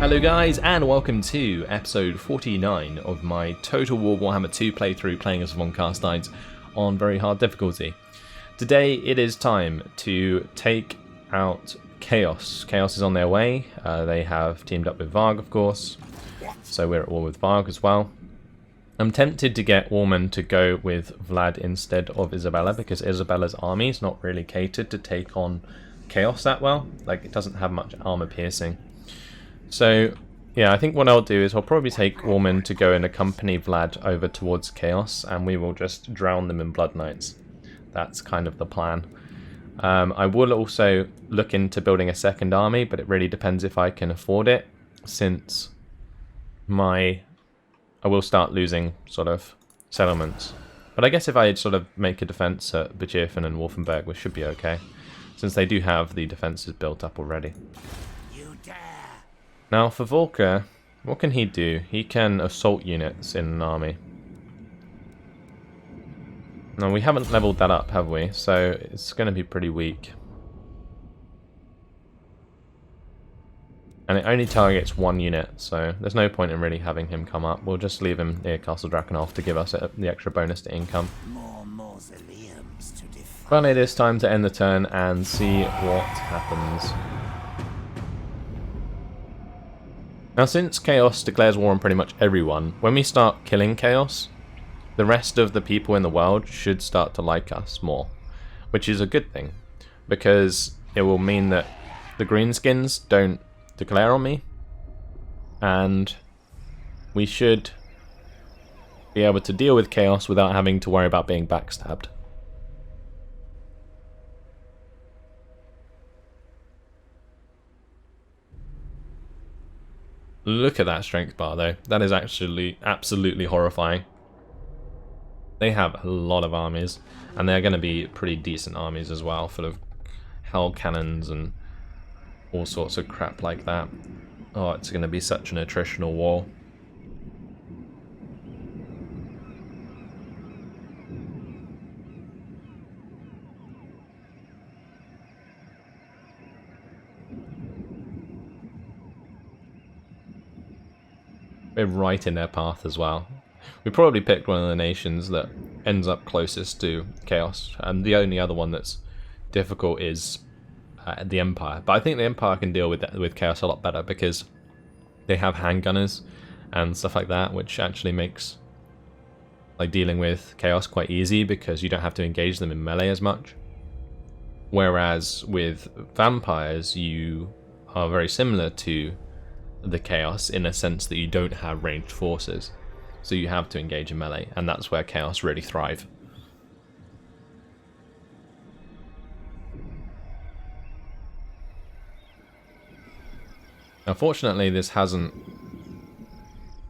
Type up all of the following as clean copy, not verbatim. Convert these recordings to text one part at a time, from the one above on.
Hello guys, and welcome to episode 49 of my Total War Warhammer 2 playthrough playing as Von Carstein on very hard difficulty. Today it is time to take out Chaos. Chaos is on their way. They have teamed up with Varg, of course, so we're at war with Varg as well. I'm tempted to get Warman to go with Vlad instead of Isabella, because Isabella's army is not really catered to take on Chaos that well. Like, it doesn't have much armor piercing. So, yeah, I think what I'll do is I'll probably take Warman to go and accompany Vlad over towards Chaos, and we will just drown them in Blood Knights. That's kind of the plan. I will also look into building a second army, but it really depends if I can afford it, since I will start losing sort of settlements. But I guess if I sort of make a defense at Bechirfen and Wolfenberg, we should be okay, since they do have the defenses built up already. Now for Volker, what can he do? He can assault units in an army. No, we haven't leveled that up, have we? So it's going to be pretty weak. And it only targets one unit, so there's no point in really having him come up. We'll just leave him near Castle Drakenhof to give us the extra bonus to income. Well, it is time to end the turn and see what happens. Now, since Chaos declares war on pretty much everyone, when we start killing Chaos, the rest of the people in the world should start to like us more, which is a good thing, because it will mean that the greenskins don't declare on me, and we should be able to deal with Chaos without having to worry about being backstabbed. Look at that strength bar though, that is actually absolutely horrifying. They have a lot of armies, and they're going to be pretty decent armies as well, full of hell cannons and all sorts of crap like that. Oh, it's going to be such an attritional war. We're right in their path as well. We probably picked one of the nations that ends up closest to Chaos, and the only other one that's difficult is the Empire. But I think the Empire can deal with Chaos a lot better, because they have handgunners and stuff like that, which actually makes like dealing with Chaos quite easy, because you don't have to engage them in melee as much. Whereas with vampires, you are very similar to the Chaos in a sense that you don't have ranged forces, so you have to engage in melee, and that's where Chaos really thrive. Now fortunately this hasn't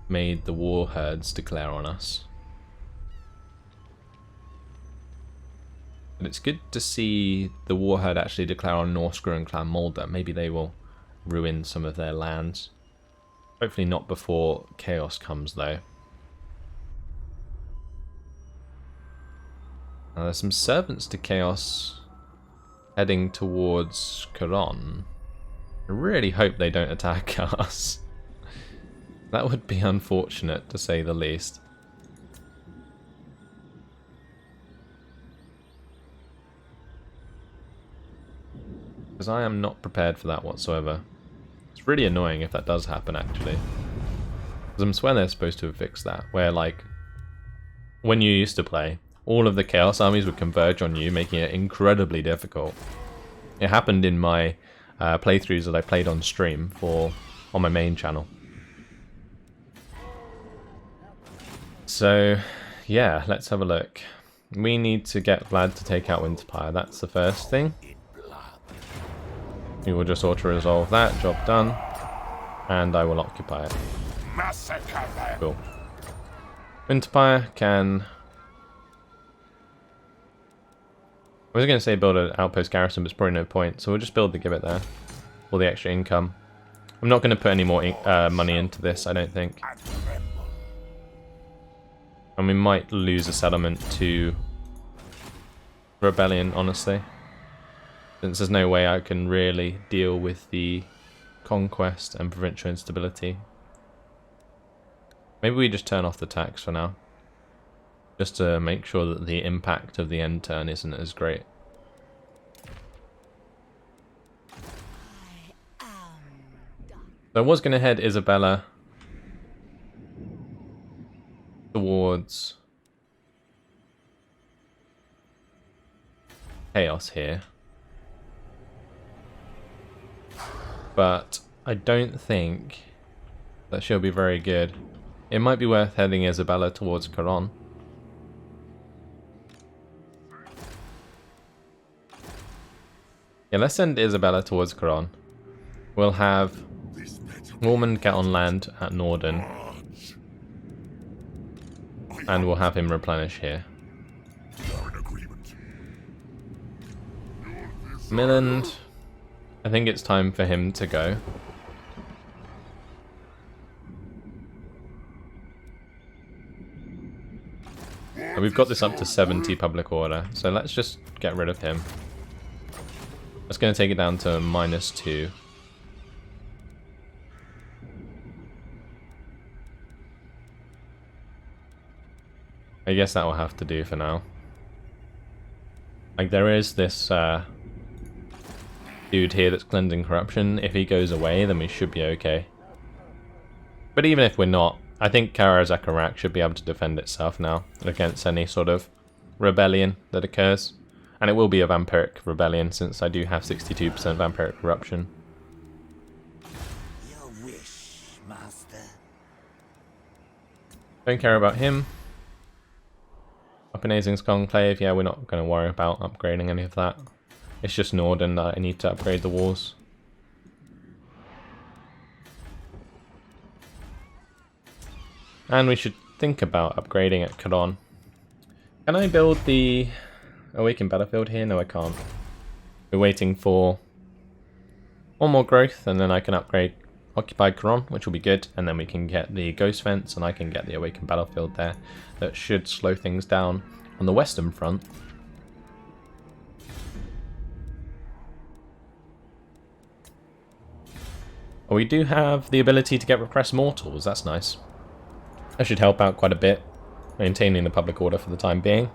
made the war herds declare on us, but it's good to see the war herd actually declare on Norsgru and Clan Mulder. Maybe they will ruin some of their lands. Hopefully not before Chaos comes though. Now there's some servants to Chaos heading towards Caron. I really hope they don't attack us. That would be unfortunate, to say the least. Because I am not prepared for that whatsoever. It's really annoying if that does happen, actually. Because I'm swearing they're supposed to have fixed that, where, like, when you used to play, all of the Chaos armies would converge on you, making it incredibly difficult. It happened in my playthroughs that I played on stream on my main channel. So, yeah, let's have a look. We need to get Vlad to take out Winterpire. That's the first thing. We will just auto-resolve that, job done, and I will occupy it. Cool. Winterpire can... I was going to say build an outpost garrison, but it's probably no point, so we'll just build the gibbet there, for the extra income. I'm not going to put any more money into this, I don't think. And we might lose a settlement to rebellion, honestly. Since there's no way I can really deal with the conquest and provincial instability. Maybe we just turn off the tax for now, just to make sure that the impact of the end turn isn't as great. So I was going to head Isabella towards Chaos here, but I don't think that she'll be very good. It might be worth heading Isabella towards Caron. Yeah, let's send Isabella towards Caron. We'll have Norman get on land at Norden, and we'll have him replenish here. Milland, I think it's time for him to go. And we've got this up to 70 public order, so let's just get rid of him. That's going to take it down to -2. I guess that will have to do for now. Like, there is this dude here that's cleansing corruption. If he goes away, then we should be okay. But even if we're not, I think Kara Zakarak should be able to defend itself now against any sort of rebellion that occurs. And it will be a vampiric rebellion, since I do have 62% vampiric corruption. Your wish, master. Don't care about him. Upnazing's Conclave, yeah, we're not going to worry about upgrading any of that. It's just Norden that I need to upgrade the walls. And we should think about upgrading at Caron. Can I build the Awakened Battlefield here? No, I can't. We're waiting for one more growth, and then I can upgrade Occupied Caron, which will be good, and then we can get the Ghost Fence, and I can get the Awakened Battlefield there. That should slow things down on the western front. We do have the ability to get Repressed Mortals, that's nice. That should help out quite a bit, maintaining the public order for the time being.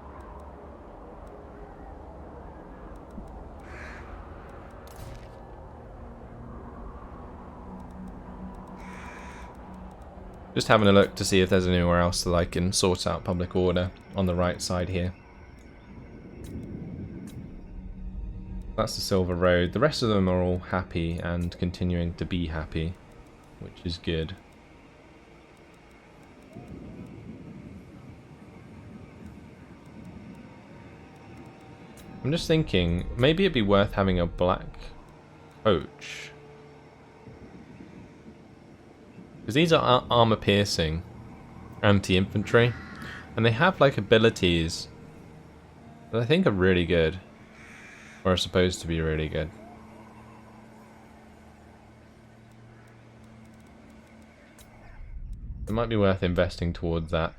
Just having a look to see if there's anywhere else that I can sort out public order on the right side here. That's the Silver Road. The rest of them are all happy and continuing to be happy, which is good. I'm just thinking, maybe it'd be worth having a black coach. Because these are armor piercing anti-infantry, and they have like abilities that I think are really good, or are supposed to be really good. It might be worth investing towards that.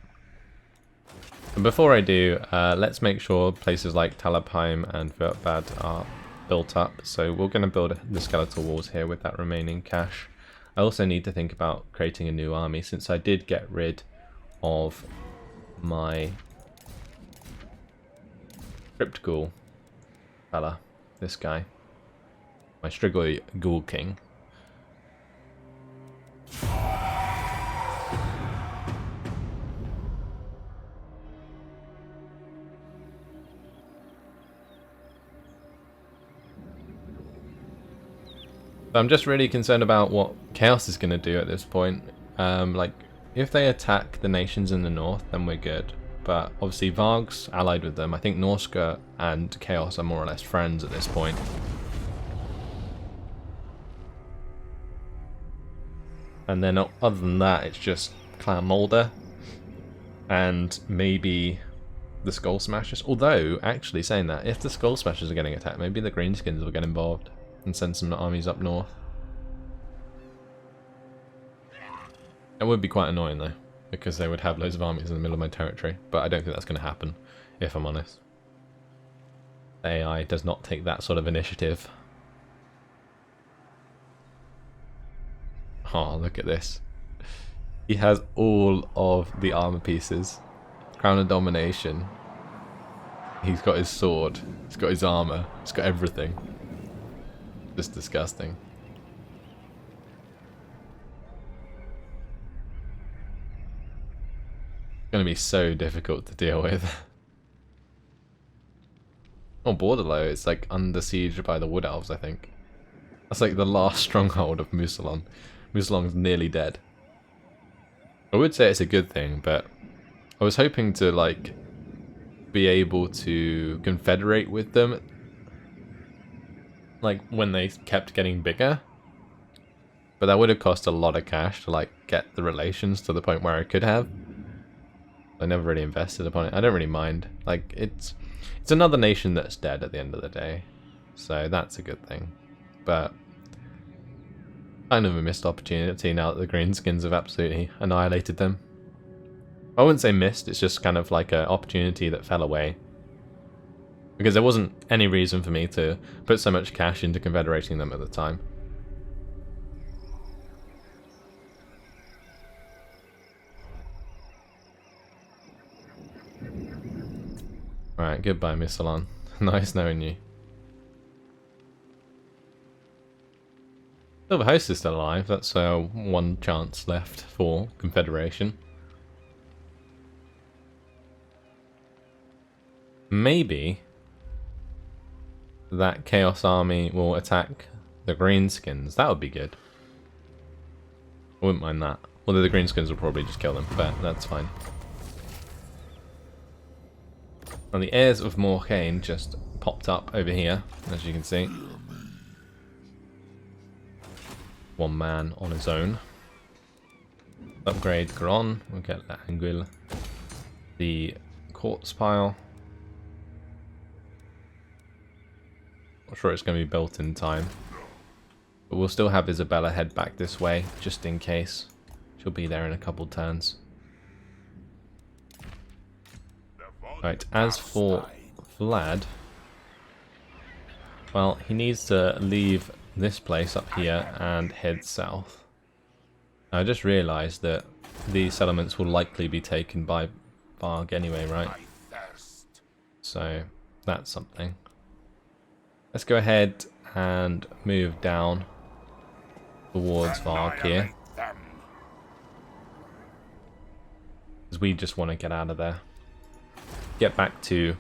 And before I do, let's make sure places like Talabheim and Vertbad are built up. So we're going to build the skeletal walls here with that remaining cash. I also need to think about creating a new army, since I did get rid of my Crypt Ghoul fella, this guy, my Strigoi Ghoul King. I'm just really concerned about what Chaos is going to do at this point. Like, if they attack the nations in the north, then we're good. But obviously Varg's allied with them. I think Norska and Chaos are more or less friends at this point. And then other than that, it's just Clan Mulder and maybe the Skull Smashers. Although, actually saying that, if the Skull Smashers are getting attacked, maybe the Greenskins will get involved and send some armies up north. It would be quite annoying though, because they would have loads of armies in the middle of my territory, but I don't think that's going to happen, if I'm honest. AI does not take that sort of initiative. Oh, look at this. He has all of the armor pieces. Crown of Domination. He's got his sword. He's got his armor. He's got everything. Just disgusting. It's going to be so difficult to deal with. Oh, Borderlow, it's like under siege by the Wood Elves, I think. That's like the last stronghold of Musalon. Musalon's nearly dead. I would say it's a good thing, but I was hoping to like be able to confederate with them like when they kept getting bigger. But that would have cost a lot of cash to like get the relations to the point where I could have. I never really invested upon it. I don't really mind. Like it's another nation that's dead at the end of the day. So that's a good thing. But kind of a missed opportunity now that the Greenskins have absolutely annihilated them. I wouldn't say missed, it's just kind of like an opportunity that fell away. Because there wasn't any reason for me to put so much cash into confederating them at the time. Alright, goodbye, Miss Salon. Nice knowing you. Silver Host is still alive, that's one chance left for Confederation. Maybe that Chaos Army will attack the Greenskins. That would be good. I wouldn't mind that. Although the Greenskins will probably just kill them, but that's fine. And the heirs of Morhaine just popped up over here, as you can see. One man on his own. Upgrade Garon, we'll get the Anguille. The Quartz Pile. Not sure it's going to be built in time. But we'll still have Isabella head back this way, just in case. She'll be there in a couple turns. Right, as for Vlad, well, he needs to leave this place up here and head south. I just realised that these settlements will likely be taken by Varg anyway, right? So that's something. Let's go ahead and move down towards Varg here. Because we just want to get out of there. Get back to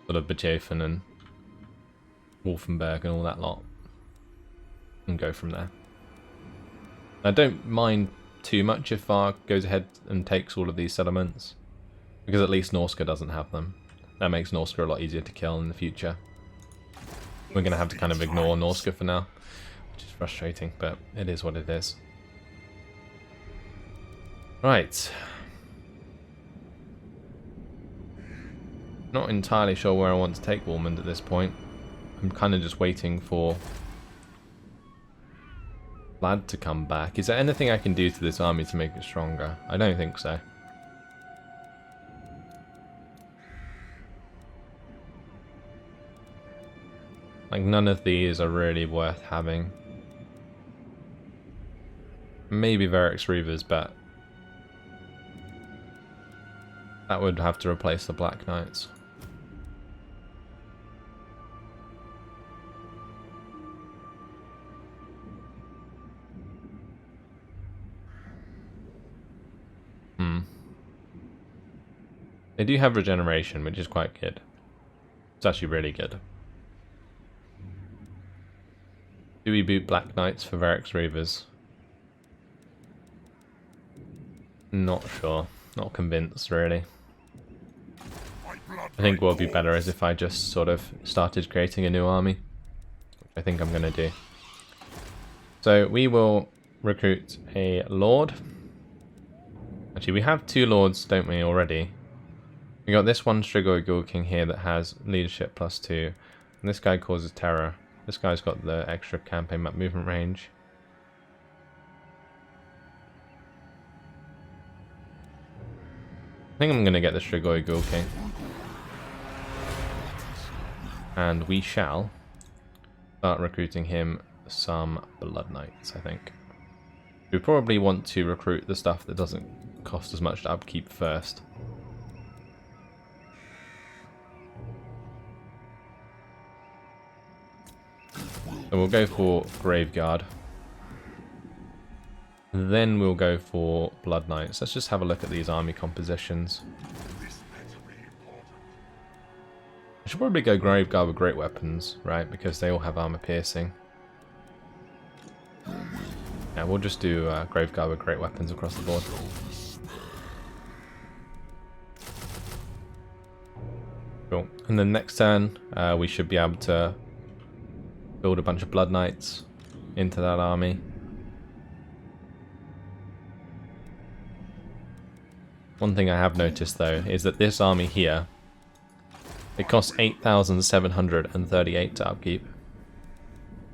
sort of Beethoven and Wolfenberg and all that lot. And go from there. I don't mind too much if Varg goes ahead and takes all of these settlements. Because at least Norska doesn't have them. That makes Norska a lot easier to kill in the future. We're going to have to kind of ignore Norska for now. Which is frustrating, but it is what it is. Right. Not entirely sure where I want to take Warmond at this point. I'm kind of just waiting for Vlad to come back. Is there anything I can do to this army to make it stronger? I don't think so. Like, none of these are really worth having. Maybe Verix Reavers, but that would have to replace the Black Knights. They do have regeneration, which is quite good. It's actually really good. Do we boot Black Knights for Verix Reavers? Not sure. Not convinced, really. I think what would be better is if I just sort of started creating a new army. Which I think I'm going to do. So we will recruit a Lord. Actually, we have 2 Lords, don't we, already? We got this one Strigoi Ghoul King here that has leadership +2. And this guy causes terror. This guy's got the extra campaign map movement range. I think I'm going to get the Strigoi Ghoul King. And we shall start recruiting him some Blood Knights, I think. We probably want to recruit the stuff that doesn't cost as much to upkeep first. And we'll go for Graveguard. Then we'll go for Blood Knights. Let's just have a look at these army compositions. I should probably go Graveguard with great weapons, right? Because they all have armor piercing. Yeah, we'll just do Graveguard with great weapons across the board. Cool. And then next turn, we should be able to build a bunch of Blood Knights into that army. One thing I have noticed though is that this army here, it costs 8,738 to upkeep.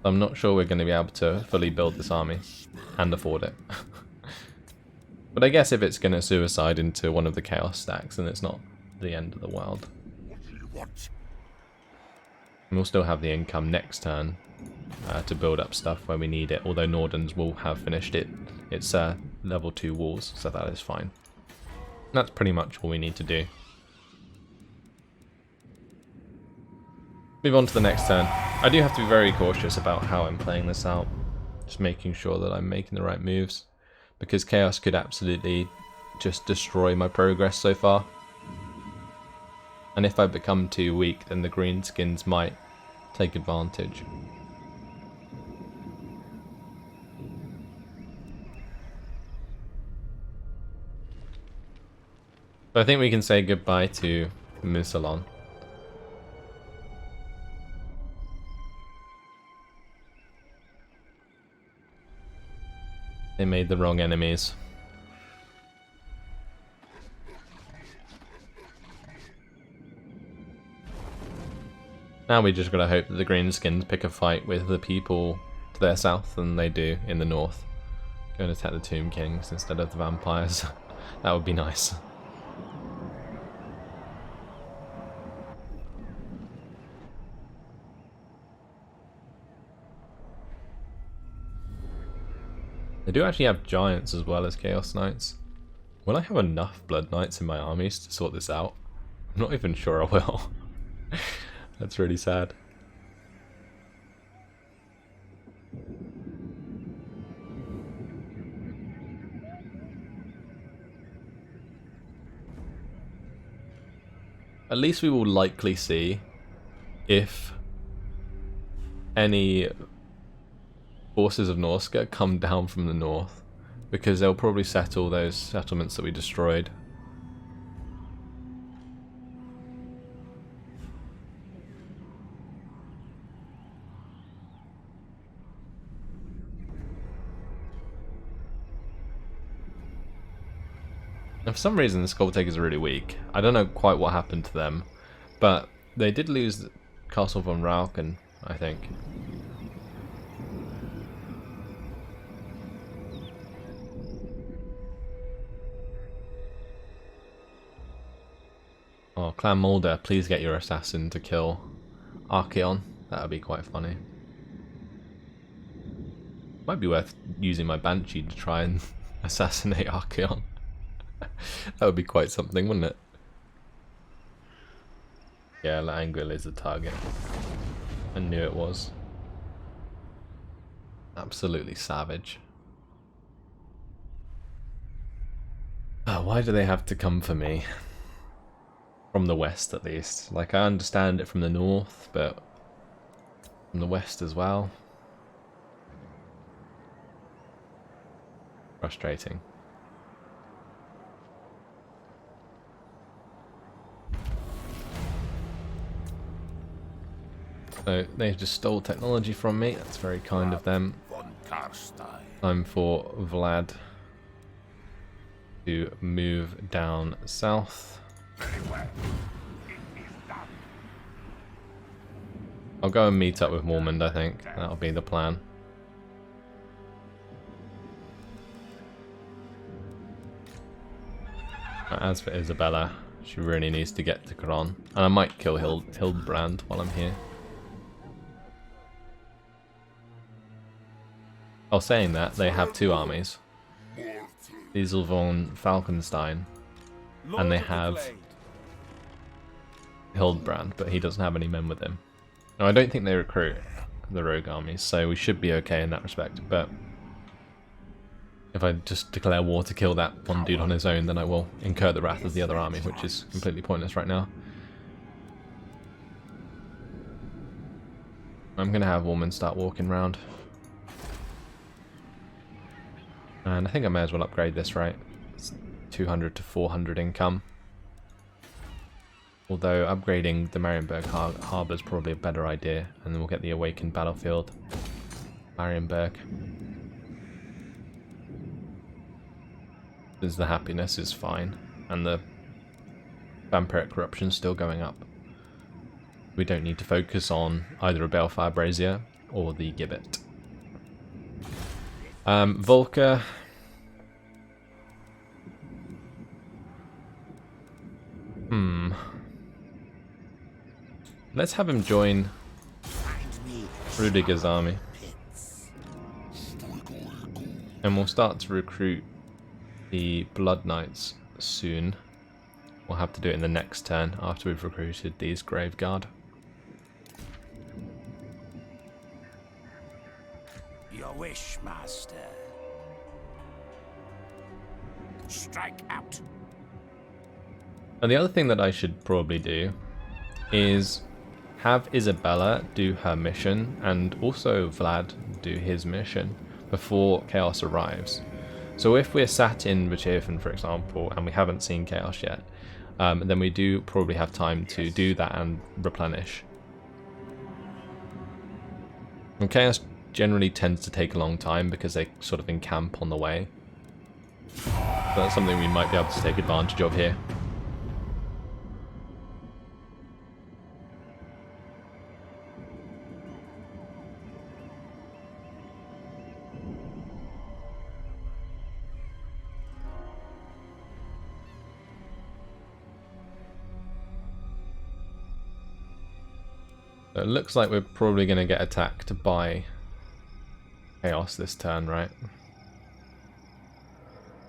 I'm not sure we're going to be able to fully build this army and afford it. But I guess if it's going to suicide into one of the chaos stacks, then it's not the end of the world. And we'll still have the income next turn to build up stuff where we need it, although Norden's will have finished it. It's level 2 walls, so that is fine. That's pretty much all we need to do. Move on to the next turn. I do have to be very cautious about how I'm playing this out. Just making sure that I'm making the right moves. Because Chaos could absolutely just destroy my progress so far. And if I become too weak, then the greenskins might take advantage. So I think we can say goodbye to Musalon. They made the wrong enemies. Now we just gotta hope that the greenskins pick a fight with the people to their south than they do in the north. Go and attack the Tomb Kings instead of the vampires. That would be nice. They do actually have giants as well as Chaos Knights. Will I have enough Blood Knights in my armies to sort this out? I'm not even sure I will. That's really sad. At least we will likely see if any forces of Norska come down from the north, because they'll probably settle those settlements that we destroyed. Now for some reason the Skull Takers are really weak. I don't know quite what happened to them, but they did lose Castle von Rauken, I think. Oh, Clan Mulder, please get your assassin to kill Archeon. That would be quite funny. Might be worth using my Banshee to try and assassinate Archeon. That would be quite something, wouldn't it? Yeah, L'Anguille is the target. I knew it was. Absolutely savage. Oh, why do they have to come for me? From the west, at least. Like, I understand it from the north, but from the west as well. Frustrating. So, they just stole technology from me. That's very kind of them. Von Carstein. Time for Vlad to move down south. Very well. It is done. I'll go and meet up with Mormond, I think. That'll be the plan. As for Isabella, she really needs to get to Kron. And I might kill Hildebrand while I'm here. Oh, saying that, they have two armies. Diesel von Falkenstein, and they have Hildebrand, but he doesn't have any men with him. No, I don't think they recruit the rogue armies, so we should be okay in that respect, but if I just declare war to kill that one dude on his own, then I will incur the wrath of the other army, which is completely pointless right now. I'm going to have Woman start walking around. And I think I may as well upgrade this, right? It's 200 to 400 income. Although upgrading the Marienburg Harbour is probably a better idea, and then we'll get the Awakened Battlefield. Marienburg. Because the happiness is fine, and the vampiric corruption is still going up. We don't need to focus on either a Balefire Brazier or the Gibbet. Volker. Let's have him join Rudiger's army. And we'll start to recruit the Blood Knights soon. We'll have to do it in the next turn after we've recruited these Graveguard. Your wish, master. Strike out. And the other thing that I should probably do is have Isabella do her mission, and also Vlad do his mission before Chaos arrives. So if we're sat in Richthofen, for example, and we haven't seen Chaos yet, then we do probably have time to do that and replenish. And Chaos generally tends to take a long time because they sort of encamp on the way. So that's something we might be able to take advantage of here. So it looks like we're probably going to get attacked by Chaos this turn, right?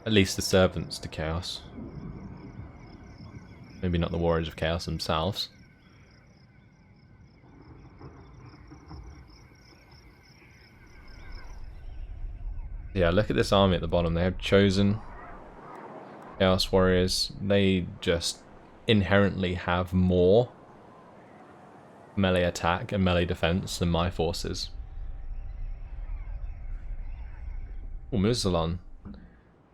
At least the servants to Chaos. Maybe not the Warriors of Chaos themselves. Yeah, look at this army at the bottom. They have Chosen Chaos Warriors. They just inherently have more melee attack and melee defense than my forces. Well, Musalon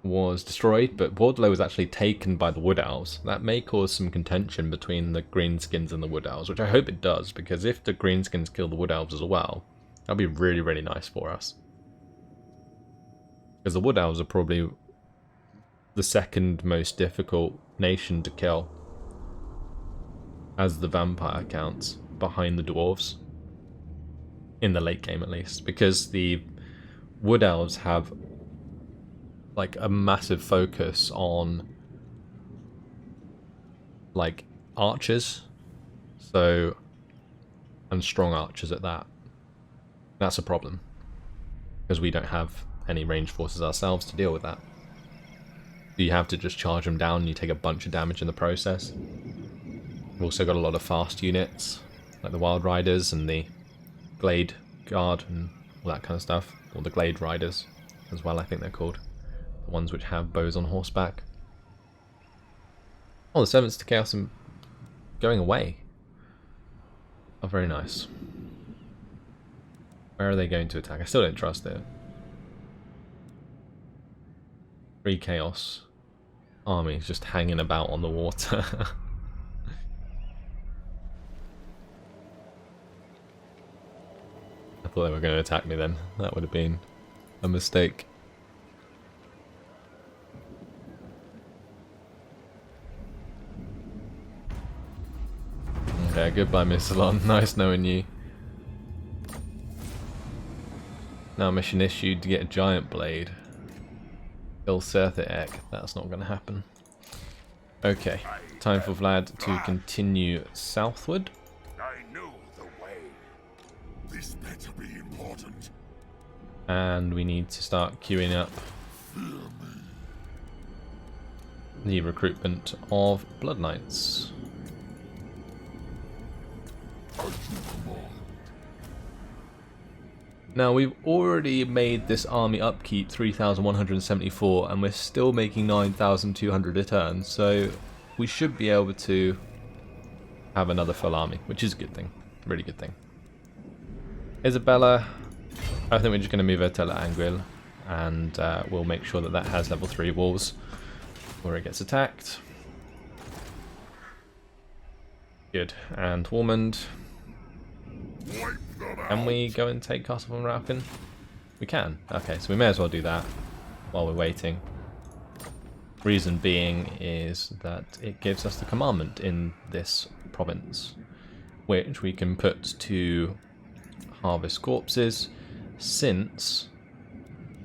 was destroyed, but Wardlow was actually taken by the Wood Elves. That may cause some contention between the Greenskins and the Wood Elves, which I hope it does, because if the Greenskins kill the Wood Elves as well, that'll be really, really nice for us. Because the Wood Elves are probably the second most difficult nation to kill, as the vampire counts, behind the Dwarves. In the late game at least, because the Wood Elves have like a massive focus on like archers, so, and strong archers at that. That's a problem, because we don't have any ranged forces ourselves to deal with that. You have to just charge them down and you take a bunch of damage in the process. We've also got a lot of fast units, like the Wild Riders and the Glade Guard and all that kind of stuff. Or the Glade Riders as well, I think they're called. The ones which have bows on horseback. Oh, the Servants to Chaos are going away. Oh, very nice. Where are they going to attack? I still don't trust it. 3 Chaos armies just hanging about on the water. I thought they were going to attack me then. That would have been a mistake. Okay, goodbye Miss Salon. Nice knowing you. Now mission issued to get a giant blade. Kill Sertha Ek. That's not going to happen. Okay, time for Vlad to continue southward. I knew the way. This better be important. And we need to start queuing up the recruitment of Blood Knights. Now we've already made this army upkeep 3,174 and we're still making 9,200 a turn, so we should be able to have another full army, which is a good thing, really good thing. Isabella, I think we're just going to move her to L'Anguille, and we'll make sure that that has level 3 walls before it gets attacked. Good, and Ormond. Can we go and take Castle von Rauken? We can. Okay, so we may as well do that while we're waiting. Reason being is that it gives us the commandment in this province, which we can put to harvest corpses, since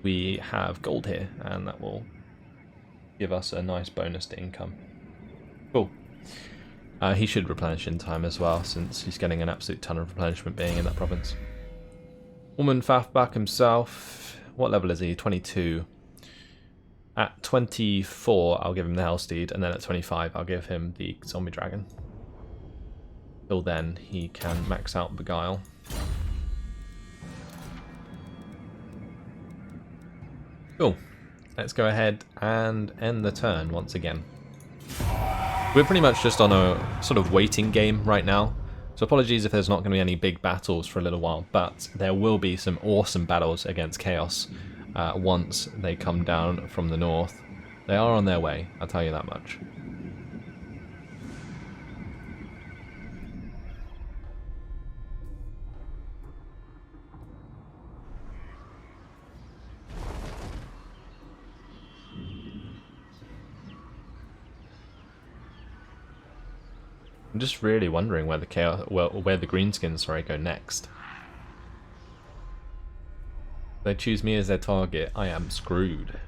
we have gold here, and that will give us a nice bonus to income. Cool. He should replenish in time as well, since he's getting an absolute ton of replenishment being in that province. Woman Fafbach himself, what level is he? 22. At 24, I'll give him the Hellsteed, and then at 25, I'll give him the Zombie Dragon. Till then, he can max out Beguile. Cool. Let's go ahead and end the turn once again. We're pretty much just on a sort of waiting game right now, so apologies if there's not going to be any big battles for a little while, but there will be some awesome battles against Chaos once they come down from the north. They are on their way, I'll tell you that much. I'm just really wondering where the greenskins go next. They choose me as their target. I am screwed.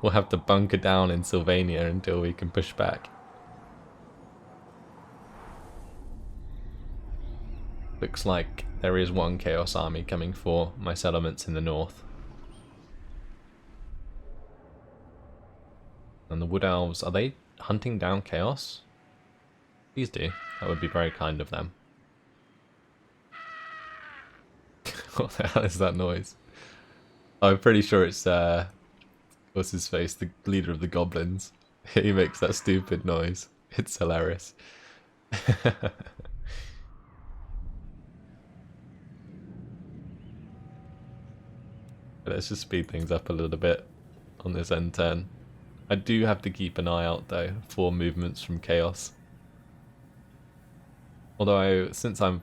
We'll have to bunker down in Sylvania until we can push back. Looks like there is one Chaos army coming for my settlements in the north. And the Wood Elves, are they hunting down Chaos? Please do. That would be very kind of them. What the hell is that noise? I'm pretty sure it's, what's his face? The leader of the goblins. He makes that stupid noise. It's hilarious. Let's just speed things up a little bit on this end turn. I do have to keep an eye out, though, for movements from Chaos. Although, since I'm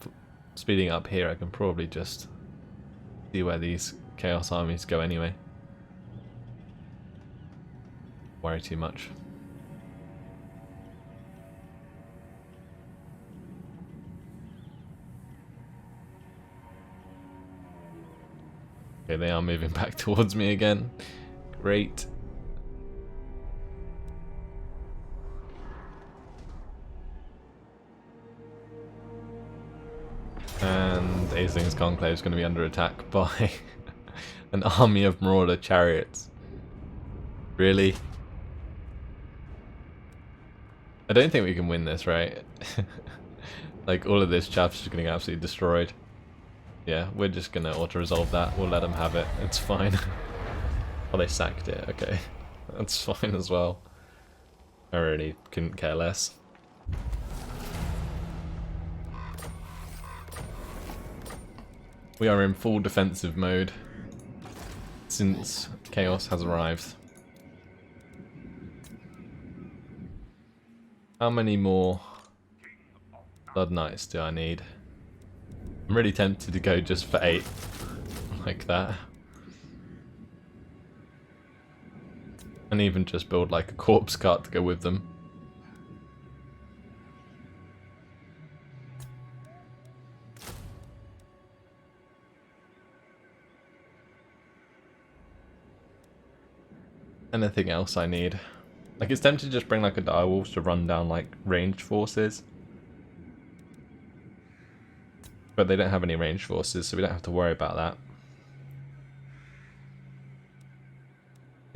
speeding up here, I can probably just see where these Chaos armies go anyway. Worry too much. Okay, they are moving back towards me again. Great. And Aisling's Conclave is going to be under attack by an army of Marauder chariots. Really? I don't think we can win this, right? Like, all of this chaff's just getting absolutely destroyed. Yeah, we're just going to auto-resolve that. We'll let them have it. It's fine. Oh, they sacked it. Okay. That's fine as well. I really couldn't care less. We are in full defensive mode since Chaos has arrived. How many more Blood Knights do I need? I'm really tempted to go just for 8, like that. And even just build like a corpse cart to go with them. Anything else I need? Like, it's tempted to just bring like a direwolf to run down like ranged forces. But they don't have any ranged forces, so we don't have to worry about that.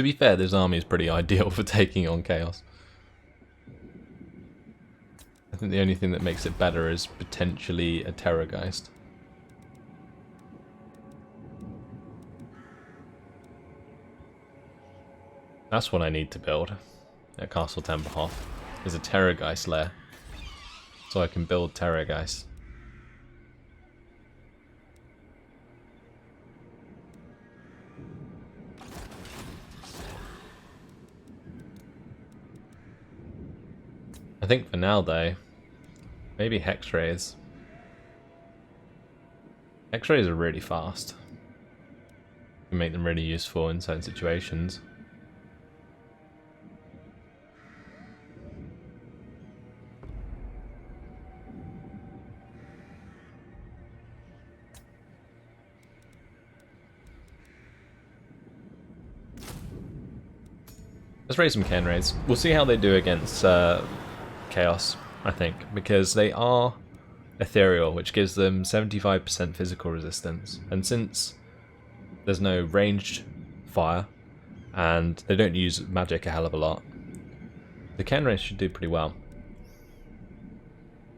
To be fair, this army is pretty ideal for taking on Chaos. I think the only thing that makes it better is potentially a Terrorgeist. That's what I need to build at Castle Templehof, is a Terrorgeist lair. So I can build Terrorgeist. I think for now though, maybe Hex-Rays. Hex-Rays are really fast. You can make them really useful in certain situations. Let's raise some Ken Rays. We'll see how they do against Chaos, I think, because they are ethereal, which gives them 75% physical resistance. And since there's no ranged fire, and they don't use magic a hell of a lot, the Ken Rays should do pretty well.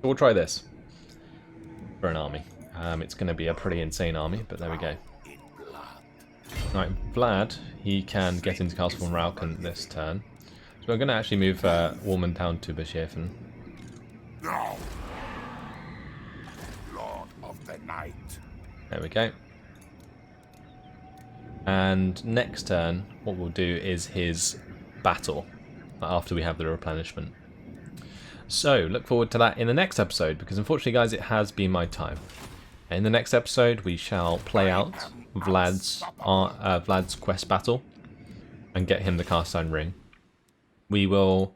So we'll try this for an army. It's going to be a pretty insane army, but there we go. Right, Vlad, he can get into Castle von Vulcan this turn. So we're going to actually move Woolman down to Beschäfen. Now, Lord of the Night. There we go. And next turn, what we'll do is his battle, after we have the replenishment. So, look forward to that in the next episode, because unfortunately, guys, it has been my time. In the next episode, we shall play out Vlad's quest battle and get him the Carstein ring. We will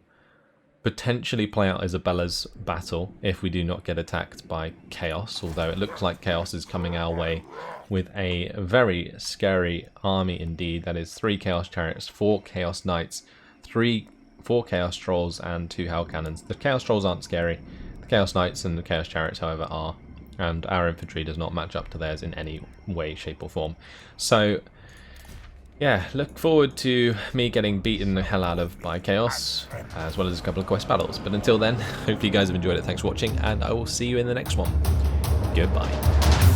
potentially play out Isabella's battle if we do not get attacked by Chaos, although it looks like Chaos is coming our way with a very scary army indeed. That is 3 Chaos Chariots, 4 Chaos Knights, 4 Chaos Trolls and 2 Hell Cannons. The Chaos Trolls aren't scary. The Chaos Knights and the Chaos Chariots, however, are. And our infantry does not match up to theirs in any way, shape or form. So, yeah, look forward to me getting beaten the hell out of by Chaos, as well as a couple of quest battles. But until then, hope you guys have enjoyed it. Thanks for watching, and I will see you in the next one. Goodbye.